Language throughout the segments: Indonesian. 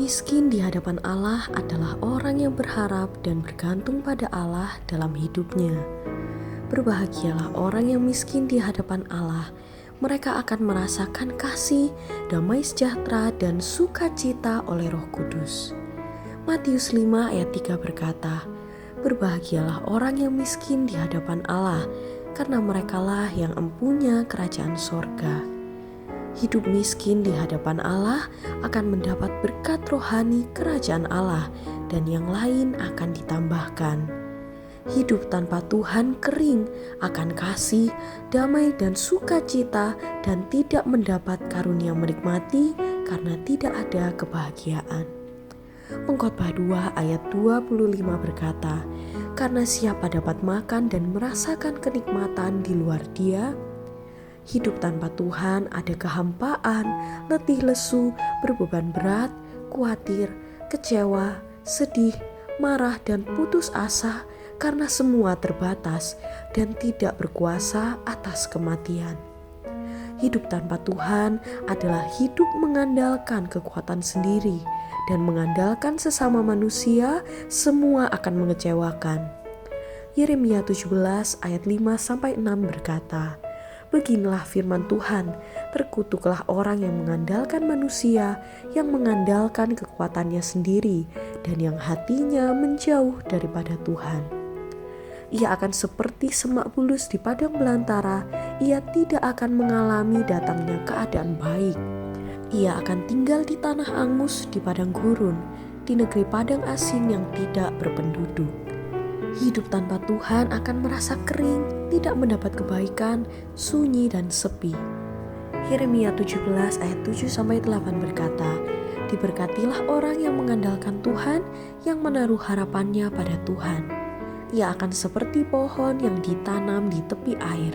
Miskin di hadapan Allah adalah orang yang berharap dan bergantung pada Allah dalam hidupnya. Berbahagialah orang yang miskin di hadapan Allah. Mereka akan merasakan kasih, damai sejahtera, dan sukacita oleh Roh Kudus. Matius 5 ayat 3 berkata, "Berbahagialah orang yang miskin di hadapan Allah, karena merekalah yang empunya kerajaan sorga." Hidup miskin di hadapan Allah akan mendapat berkat rohani kerajaan Allah, dan yang lain akan ditambahkan. Hidup tanpa Tuhan kering akan kasih, damai, dan sukacita, dan tidak mendapat karunia menikmati karena tidak ada kebahagiaan. Pengkhotbah 2 ayat 25 berkata, "Karena siapa dapat makan dan merasakan kenikmatan di luar Dia?" Hidup tanpa Tuhan ada kehampaan, letih lesu, berbeban berat, khawatir, kecewa, sedih, marah, dan putus asa karena semua terbatas dan tidak berkuasa atas kematian. Hidup tanpa Tuhan adalah hidup mengandalkan kekuatan sendiri, dan mengandalkan sesama manusia semua akan mengecewakan. Yeremia 17 ayat 5-6 berkata, "Beginilah firman Tuhan, terkutuklah orang yang mengandalkan manusia, yang mengandalkan kekuatannya sendiri, dan yang hatinya menjauh daripada Tuhan. Ia akan seperti semak bulus di padang belantara, ia tidak akan mengalami datangnya keadaan baik. Ia akan tinggal di tanah angus di padang gurun, di negeri padang asing yang tidak berpenduduk." Hidup tanpa Tuhan akan merasa kering, tidak mendapat kebaikan, sunyi dan sepi. Yeremia 17 ayat 7-8 berkata, "Diberkatilah orang yang mengandalkan Tuhan, yang menaruh harapannya pada Tuhan. Ia akan seperti pohon yang ditanam di tepi air,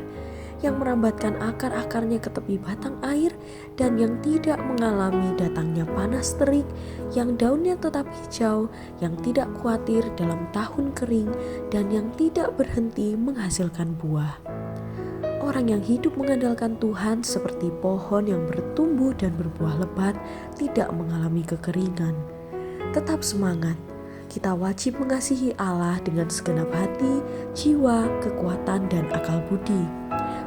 yang merambatkan akar-akarnya ke tepi batang air, dan yang tidak mengalami datangnya panas terik, yang daunnya tetap hijau, yang tidak khawatir dalam tahun kering, dan yang tidak berhenti menghasilkan buah." Orang yang hidup mengandalkan Tuhan seperti pohon yang bertumbuh dan berbuah lebat, tidak mengalami kekeringan. Tetap semangat. Kita wajib mengasihi Allah dengan segenap hati, jiwa, kekuatan, dan akal budi.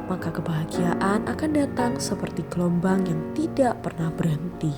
Maka kebahagiaan akan datang seperti gelombang yang tidak pernah berhenti.